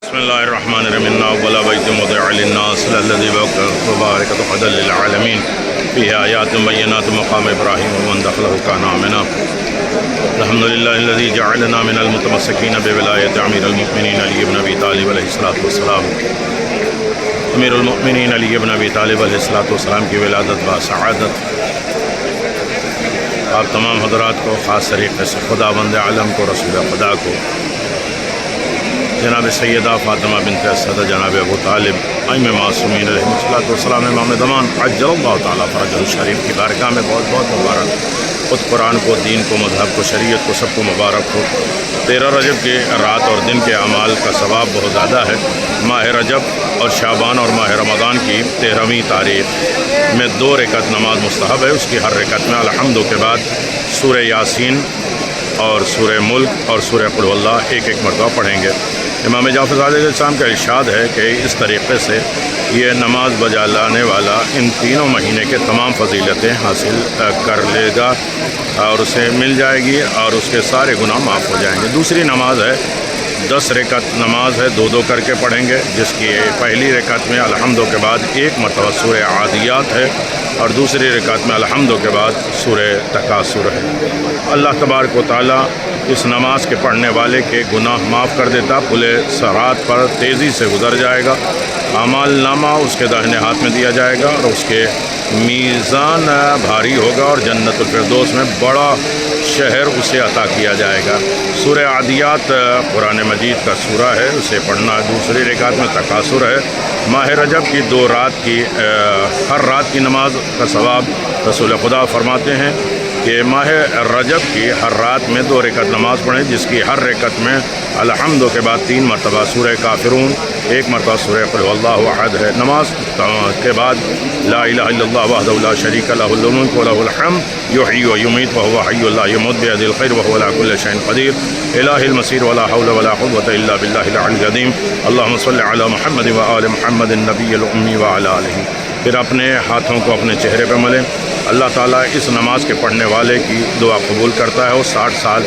بسم الله الرحمن الرحيم إنا أول بيت وضع للناس الذي بباركة هدى للعالمين فيه آيات بينات مقام إبراهيم ومن دخله كان آمنا الحمد لله الذي جعلنا من المتمسكين بولاية أمير المؤمنين علي بن أبي طالب عليه الصلاة والسلام. امیر المؤمنین علی بن ابی طالب علیہ الصلوۃ والسلام کی ولادت با سعادت آپ تمام حضرات کو، خاص طریقے سے خدا بند عالم کو، رسول خدا کو، جناب سیدہ فاطمہ بنت اسد، جناب ابو طالب، ائمہ معصومین علیہ الصلوۃ والسلام، امام زمان عجل اللہ تعالیٰ فرجہ الشریف کی بارگاہ میں بہت بہت مبارک. خود قرآن کو، دین کو، مذہب کو، شریعت کو، سب کو مبارک ہو. 13 رجب کے رات اور دن کے اعمال کا ثواب بہت زیادہ ہے. ماہ رجب اور شعبان اور ماہ رمضان کی 13ویں تاریخ میں 2 رکعت نماز مستحب ہے. اس کی ہر رکعت میں الحمد کے بعد سورہ یاسین اور سورہ ملک اور سورہ قل اللہ ایک مرتبہ پڑھیں گے. امام جعفر صادق علیہ السلام کا ارشاد ہے کہ اس طریقے سے یہ نماز بجا لانے والا ان تینوں مہینے کے تمام فضیلتیں حاصل کر لے گا اور اسے مل جائے گی اور اس کے سارے گناہ معاف ہو جائیں گے. دوسری نماز ہے 10 رکعت نماز ہے، 2 کر کے پڑھیں گے، جس کی پہلی رکعت میں الحمد کے بعد 1 مرتبہ سورہ عادیات ہے اور دوسری رکعت میں الحمد کے بعد سورہ تکاثر ہے. اللہ تبارک و تعالیٰ اس نماز کے پڑھنے والے کے گناہ معاف کر دیتا، پلے صراط پر تیزی سے گزر جائے گا، اعمال نامہ اس کے داہنے ہاتھ میں دیا جائے گا اور اس کے میزان بھاری ہوگا اور جنت الفردوس میں بڑا شہر اسے عطا کیا جائے گا. سورہ عادیات قرآن مجید کا سورہ ہے، اسے پڑھنا. دوسری رکعت میں تکاثر ہے. ماہ رجب کی 2 رات کی ہر رات کی نماز کا ثواب رسول خدا فرماتے ہیں کہ ماہ رجب کی ہر رات میں 2 رکعت نماز پڑھیں، جس کی ہر رکعت میں الحمد کے بعد 3 مرتبہ سورہ کافرون، 1 مرتبہ سورہ قل واللہ احد ہے. نماز کے بعد لا الہ الا اللہ وحدہ لا شریک لہ الملک ولہ الحمد یحیی و یمیت وہو حی لا یموت بیدہ الخیر وہو علی کل شیء قدیر الہ المصیر ولا حول ولا قوة الا باللہ العلی العظیم. اللہم صل علی محمد وآل محمد النبی الامی وعلی آلہ. پھر اپنے ہاتھوں کو اپنے چہرے پہ ملیں. اللہ تعالیٰ اس نماز کے پڑھنے والے کی دعا قبول کرتا ہے. وہ 60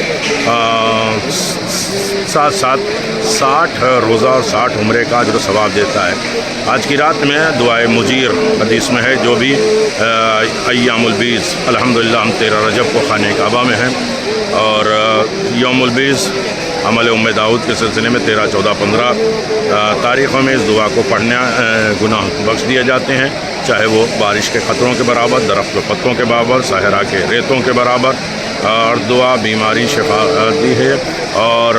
روزہ اور 60 عمرے کا اجر و ثواب دیتا ہے. آج کی رات میں دعائے مجیر حدیث میں ہے، جو بھی ایام البیض، الحمدللہ ہم 13 رجب کو خانہ کعبہ میں ہیں اور یوم البیض عمل داؤد کے سلسلے میں 13، 14، 15 تاریخوں میں اس دعا کو پڑھنے گناہ بخش دیے جاتے ہیں، چاہے وہ بارش کے قطروں کے برابر، درخت کے پتوں کے برابر، صحرا کے ریتوں کے برابر. اور دعا بیماری شفا دی ہے اور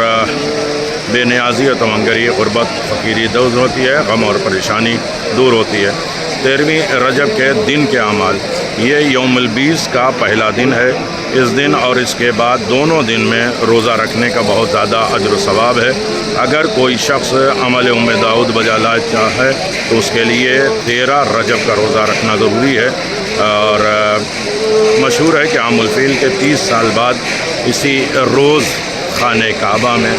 بے نیازی اور تمنگری، غربت، فقیری دور ہوتی ہے، غم اور پریشانی دور ہوتی ہے. 13ویں رجب کے دن کے اعمال، یہ یوم البیض کا پہلا دن ہے. اس دن اور اس کے بعد دونوں دن میں روزہ رکھنے کا بہت زیادہ اجر و ثواب ہے. اگر کوئی شخص عمل داؤد بجا لانا چاہے تو اس کے لیے 13 رجب کا روزہ رکھنا ضروری ہے. اور مشہور ہے کہ عام الفیل کے 30 سال بعد اسی روز خانہ کعبہ میں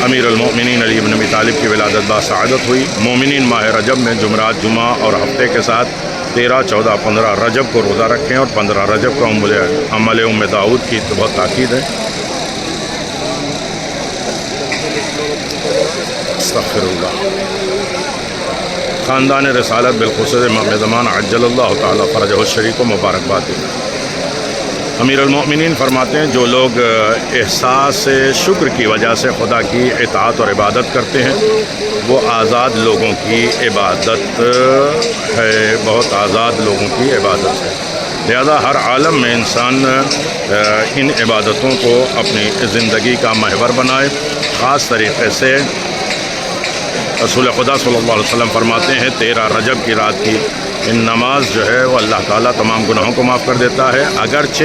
امیر المؤمنین علی بن ابی طالب کی ولادت با سعادت ہوئی. مومنین ماہ رجب میں جمعرات، جمعہ اور ہفتے کے ساتھ 13، 14، 15 رجب کو روزہ رکھیں اور 15 رجب کو عمل داؤد کی بہت تاکید ہے. استغفر اللہ. خاندان رسالت بالخصوص امام زمان عجل اللہ تعالیٰ فرجہ الشریف کو مبارکباد دی. امیر المؤمنین فرماتے ہیں جو لوگ احساس شکر کی وجہ سے خدا کی اطاعت اور عبادت کرتے ہیں وہ آزاد لوگوں کی عبادت ہے، بہت آزاد لوگوں کی عبادت ہے. لہذا ہر عالم میں انسان ان عبادتوں کو اپنی زندگی کا محور بنائے. خاص طریقے سے رسول خدا صلی اللہ علیہ وسلم فرماتے ہیں 13 رجب کی رات کی ان نماز جو ہے وہ اللہ تعالیٰ تمام گناہوں کو معاف کر دیتا ہے، اگرچہ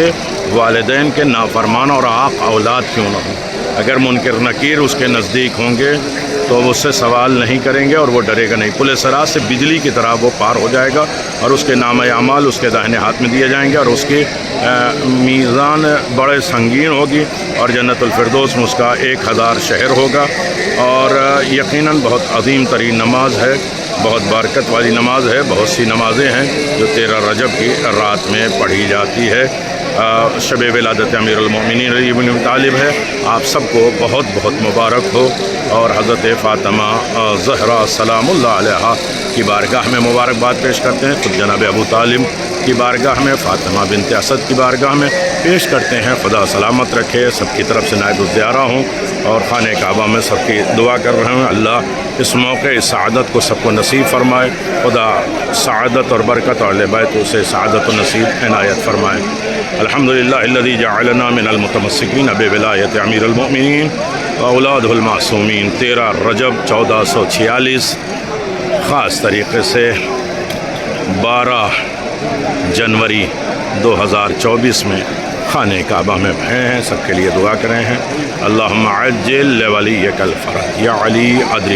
والدین کے نافرمان اور عاق اولاد کیوں نہ ہوں. اگر منکر نکیر اس کے نزدیک ہوں گے تو وہ اس سے سوال نہیں کریں گے اور وہ ڈرے گا نہیں. پل صراط سے بجلی کی طرح وہ پار ہو جائے گا اور اس کے نام اعمال اس کے داہنے ہاتھ میں دیے جائیں گے اور اس کی میزان بڑے سنگین ہوگی اور جنت الفردوس میں اس کا 1000 شہر ہوگا. اور یقیناً بہت عظیم ترین نماز ہے، بہت برکت والی نماز ہے. بہت سی نمازیں ہیں جو 13 رجب کی رات میں پڑھی جاتی ہے. شب ولادت امیر المومنین علی بن ابی طالب ہے، آپ سب کو بہت بہت مبارک ہو، اور حضرت فاطمہ زہرا سلام اللہ علیہا کی بارگاہ میں مبارکباد پیش کرتے ہیں، خود جناب ابو طالب کی بارگاہ میں، فاطمہ بنت اسد کی بارگاہ میں پیش کرتے ہیں۔ خدا سلامت رکھے، سب کی طرف سے نائب الزیارہ ہوں، اور خانہ کعبہ میں سب کی دعا کر رہے ہیں، اللہ اس موقع اس سعادت کو سب کو نصیب فرمائے، خدا سعادت اور برکت اور اہل بیت سے سعادت و نصیب عنایت فرمائے۔ الحمدللہ الذی جعلنا من المتمسکین بولایت امیر المؤمنین واولادہ المعصومین۔ 13 رجب 1446، خاص طریقے سے 12 جنوری 2024 میں خانہ کعبہ میں ہیں، سب کے لیے دعا کریں ہیں۔ اللہم عجل لولیک الفرج یا علی ادرک